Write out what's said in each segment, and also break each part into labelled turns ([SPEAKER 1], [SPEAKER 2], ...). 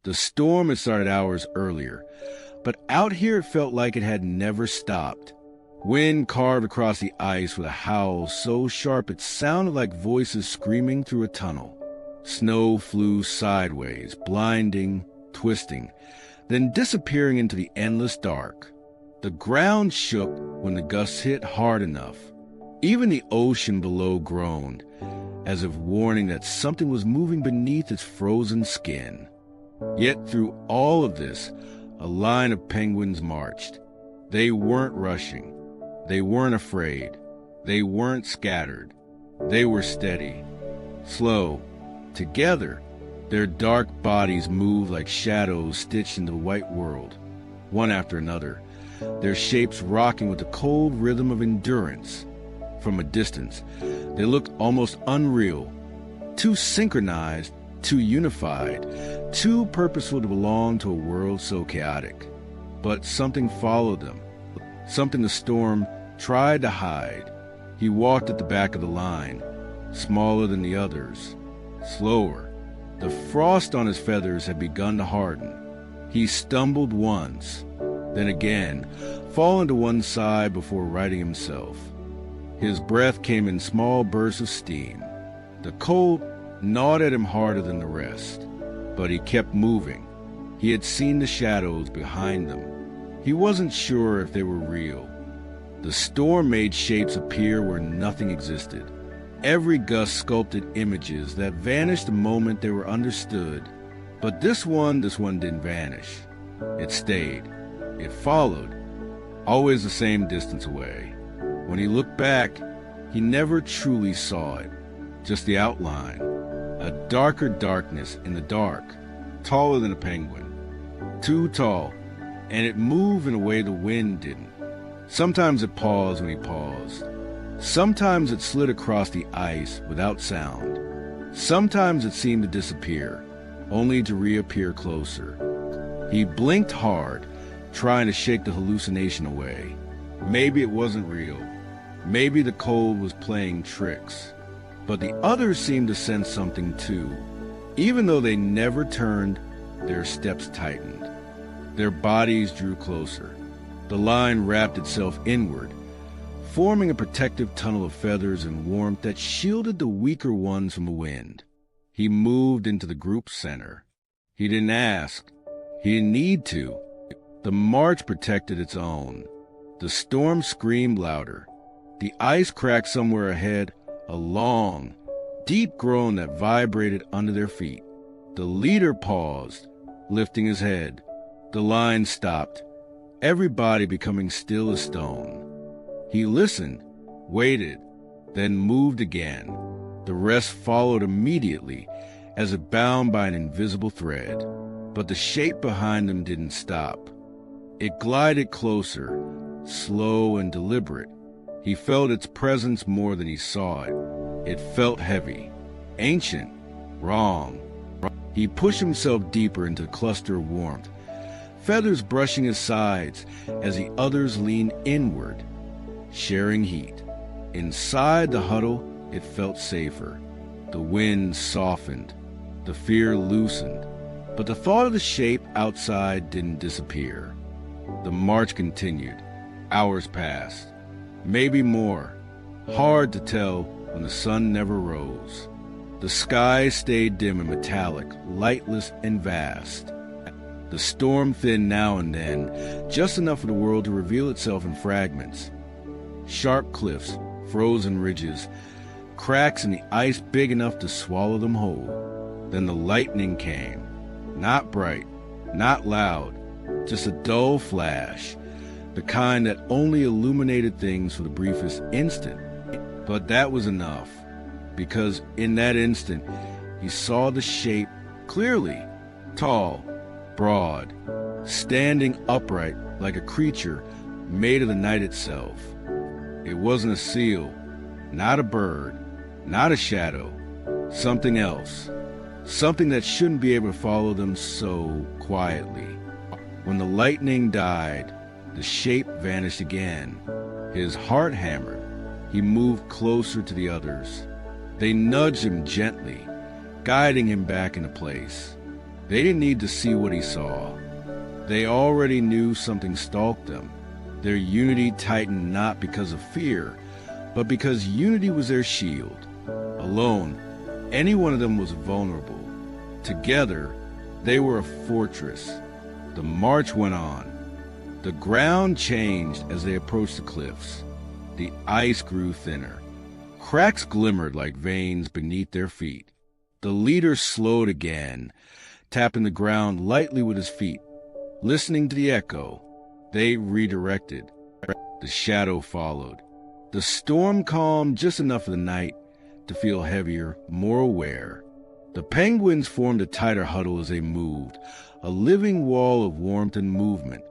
[SPEAKER 1] The storm had started hours earlier, but out here it felt like it had never stopped. Wind carved across the ice with a howl so sharp it sounded like voices screaming through a tunnel. Snow flew sideways, blinding, twisting, then disappearing into the endless dark. The ground shook when the gusts hit hard enough. Even the ocean below groaned, as if warning that something was moving beneath its frozen skin. Yet through all of this, a line of penguins marched. They weren't rushing. They weren't afraid. They weren't scattered. They were steady, slow. Together, their dark bodies moved like shadows stitched into the white world, one after another, their shapes rocking with the cold rhythm of endurance. From a distance, they looked almost unreal, too synchronized, too unified, too purposeful to belong to a world so chaotic. But something followed them, something the storm tried to hide. He walked at the back of the line, smaller than the others, slower. The frost on his feathers had begun to harden. He stumbled once, then again, falling to one side before righting himself. His breath came in small bursts of steam. The cold gnawed at him harder than the rest, but he kept moving. He had seen the shadows behind them. He wasn't sure if they were real. The storm made shapes appear where nothing existed. Every gust sculpted images that vanished the moment they were understood. But this one didn't vanish. It stayed. It followed, always the same distance away. When he looked back, he never truly saw it, just the outline, a darker darkness in the dark, taller than a penguin, too tall, and it moved in a way the wind didn't. Sometimes it paused when he paused. Sometimes it slid across the ice without sound. Sometimes it seemed to disappear, only to reappear closer. He blinked hard, trying to shake the hallucination away. Maybe it wasn't real. Maybe the cold was playing tricks. But the others seemed to sense something too. Even though they never turned, their steps tightened. Their bodies drew closer. The line wrapped itself inward, forming a protective tunnel of feathers and warmth that shielded the weaker ones from the wind. He moved into the group's center. He didn't ask. He didn't need to. The march protected its own. The storm screamed louder. The ice cracked somewhere ahead, a long, deep groan that vibrated under their feet. The leader paused, lifting his head. The line stopped, everybody becoming still as stone. He listened, waited, then moved again. The rest followed immediately, as if bound by an invisible thread. But the shape behind them didn't stop. It glided closer, slow and deliberate. He felt its presence more than he saw it. It felt heavy, ancient, wrong. He pushed himself deeper into the cluster of warmth, feathers brushing his sides as the others leaned inward, sharing heat. Inside the huddle, it felt safer. The wind softened, the fear loosened, but the thought of the shape outside didn't disappear. The march continued. Hours passed, maybe more. Hard to tell when the sun never rose. The sky stayed dim and metallic, lightless and vast. The storm thinned now and then, just enough for the world to reveal itself in fragments. Sharp cliffs, frozen ridges, cracks in the ice big enough to swallow them whole. Then the lightning came. Not bright, not loud, just a dull flash, the kind that only illuminated things for the briefest instant. But that was enough, because in that instant, he saw the shape clearly, tall, broad, standing upright like a creature made of the night itself. It wasn't a seal, not a bird, not a shadow, something else, something that shouldn't be able to follow them so quietly. When the lightning died, the shape vanished again. His heart hammered. He moved closer to the others. They nudged him gently, guiding him back into place. They didn't need to see what he saw. They already knew something stalked them. Their unity tightened not because of fear, but because unity was their shield. Alone, any one of them was vulnerable. Together, they were a fortress. The march went on. The ground changed as they approached the cliffs. The ice grew thinner. Cracks glimmered like veins beneath their feet. The leader slowed again, tapping the ground lightly with his feet. Listening to the echo, they redirected. The shadow followed. The storm calmed just enough for the night to feel heavier, more aware. The penguins formed a tighter huddle as they moved, a living wall of warmth and movement.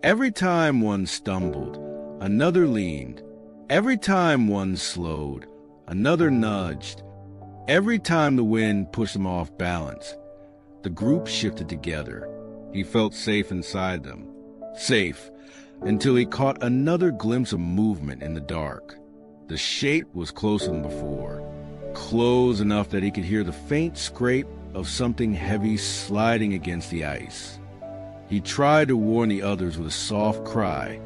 [SPEAKER 1] Every time one stumbled, another leaned. Every time one slowed, another nudged. Every time the wind pushed them off balance, the group shifted together. He felt safe inside them. Safe until he caught another glimpse of movement in the dark. The shape was closer than before, close enough that he could hear the faint scrape of something heavy sliding against the ice. He tried to warn the others with a soft cry,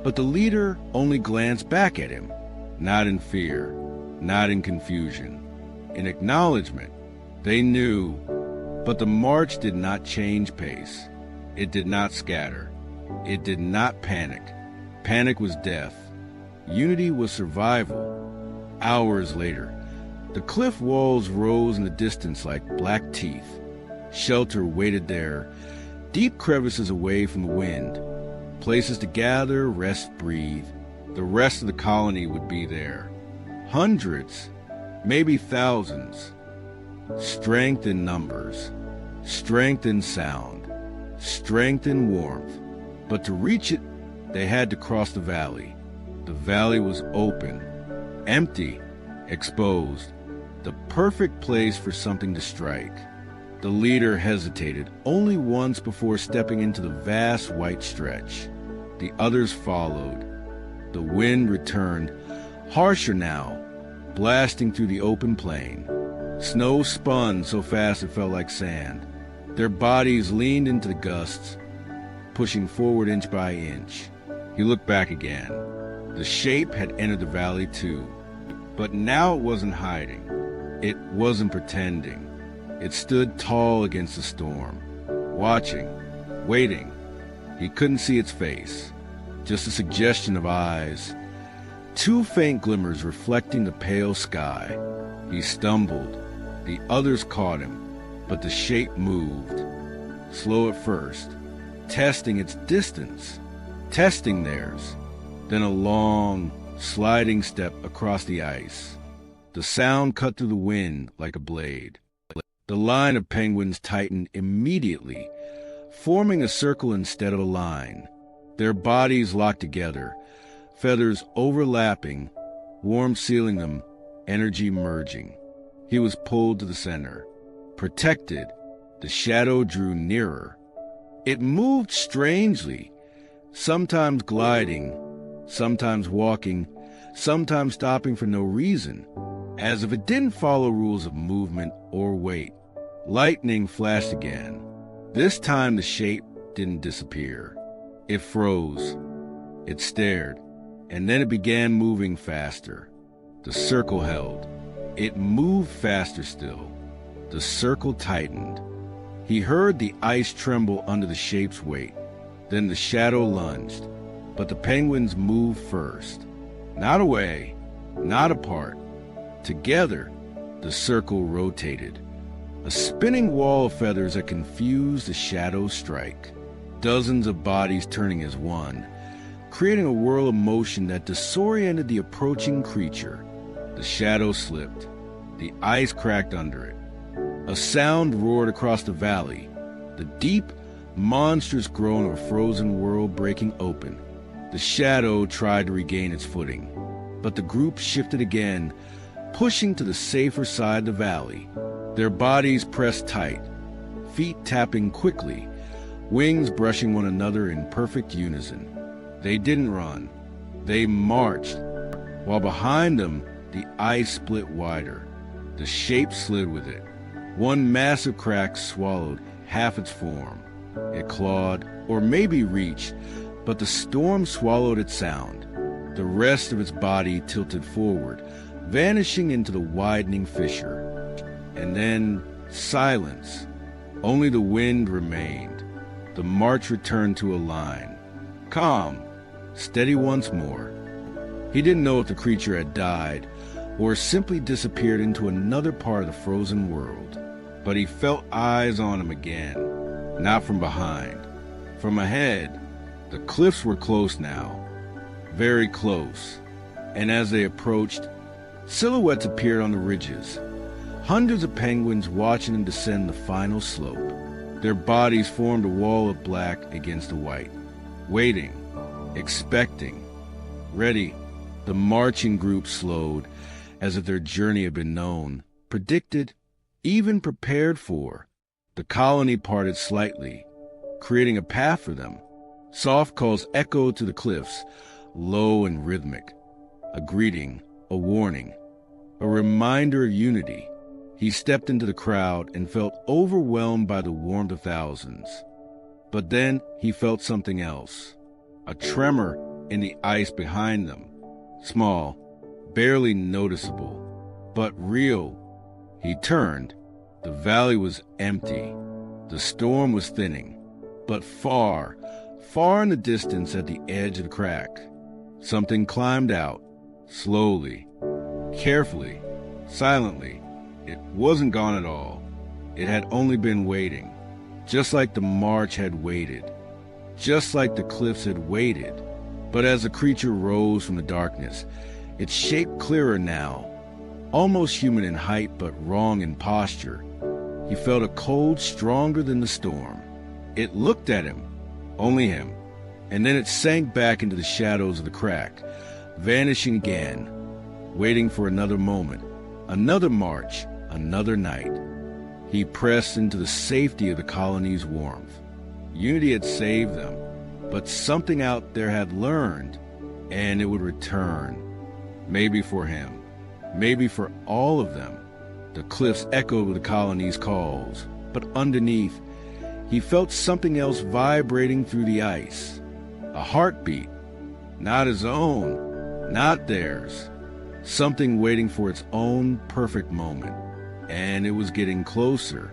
[SPEAKER 1] but the leader only glanced back at him, not in fear, not in confusion, in acknowledgement. They knew, but the march did not change pace. It did not scatter. It did not panic. Panic was death. Unity was survival. Hours later, the cliff walls rose in the distance like black teeth. Shelter waited there, deep crevices away from the wind. Places to gather, rest, breathe. The rest of the colony would be there. Hundreds, maybe thousands. Strength in numbers. Strength in sound. Strength in warmth. But to reach it, they had to cross the valley. The valley was open, empty, exposed. The perfect place for something to strike. The leader hesitated only once before stepping into the vast white stretch. The others followed. The wind returned, harsher now, blasting through the open plain. Snow spun so fast it felt like sand. Their bodies leaned into the gusts, pushing forward inch by inch. He looked back again. The shape had entered the valley too. But now it wasn't hiding. It wasn't pretending. It stood tall against the storm, watching, waiting. He couldn't see its face, just a suggestion of eyes, two faint glimmers reflecting the pale sky. He stumbled. The others caught him, but the shape moved, slow at first, testing its distance, testing theirs, then a long, sliding step across the ice. The sound cut through the wind like a blade. The line of penguins tightened immediately, forming a circle instead of a line. Their bodies locked together, feathers overlapping, warmth sealing them, energy merging. He was pulled to the center. Protected, the shadow drew nearer. It moved strangely, sometimes gliding, sometimes walking, sometimes stopping for no reason, as if it didn't follow rules of movement or weight. Lightning flashed again. This time the shape didn't disappear. It froze. It stared, and then it began moving faster. The circle held. It moved faster still. The circle tightened. He heard the ice tremble under the shape's weight. Then the shadow lunged, but the penguins moved first. Not away, not apart. Together, the circle rotated. A spinning wall of feathers that confused the shadow's strike. Dozens of bodies turning as one, creating a whirl of motion that disoriented the approaching creature. The shadow slipped. The ice cracked under it. A sound roared across the valley, the deep, monstrous groan of a frozen world breaking open. The shadow tried to regain its footing, but the group shifted again, pushing to the safer side of the valley. Their bodies pressed tight, feet tapping quickly, wings brushing one another in perfect unison. They didn't run. They marched, while behind them the ice split wider. The shape slid with it. One massive crack swallowed, half its form. It clawed, or maybe reached, but the storm swallowed its sound. The rest of its body tilted forward, vanishing into the widening fissure. And then silence. Only the wind remained. The march returned to a line. Calm, steady once more. He didn't know if the creature had died or simply disappeared into another part of the frozen world. But he felt eyes on him again, not from behind, from ahead. The cliffs were close now, very close, and as they approached, silhouettes appeared on the ridges. Hundreds of penguins watching them descend the final slope. Their bodies formed a wall of black against the white, waiting, expecting, ready. The marching group slowed, as if their journey had been known, predicted, even prepared for. The colony parted slightly, creating a path for them. Soft calls echoed to the cliffs, low and rhythmic. A greeting, a warning, a reminder of unity. He stepped into the crowd and felt overwhelmed by the warmth of thousands. But then he felt something else, a tremor in the ice behind them. Small, barely noticeable, but real. He turned. The valley was empty. The storm was thinning, but far, far in the distance at the edge of the crack. Something climbed out, slowly, carefully, silently. It wasn't gone at all. It had only been waiting, just like the march had waited, just like the cliffs had waited. But as the creature rose from the darkness, its shape clearer now, almost human in height but wrong in posture. He felt a cold stronger than the storm. It looked at him, only him, and then it sank back into the shadows of the crack, vanishing again, waiting for another moment, another march, another night. He pressed into the safety of the colony's warmth. Unity had saved them, but something out there had learned, and it would return. Maybe for him, maybe for all of them. The cliffs echoed with the colony's calls, but underneath, he felt something else vibrating through the ice. A heartbeat, not his own, not theirs. Something waiting for its own perfect moment. And it was getting closer.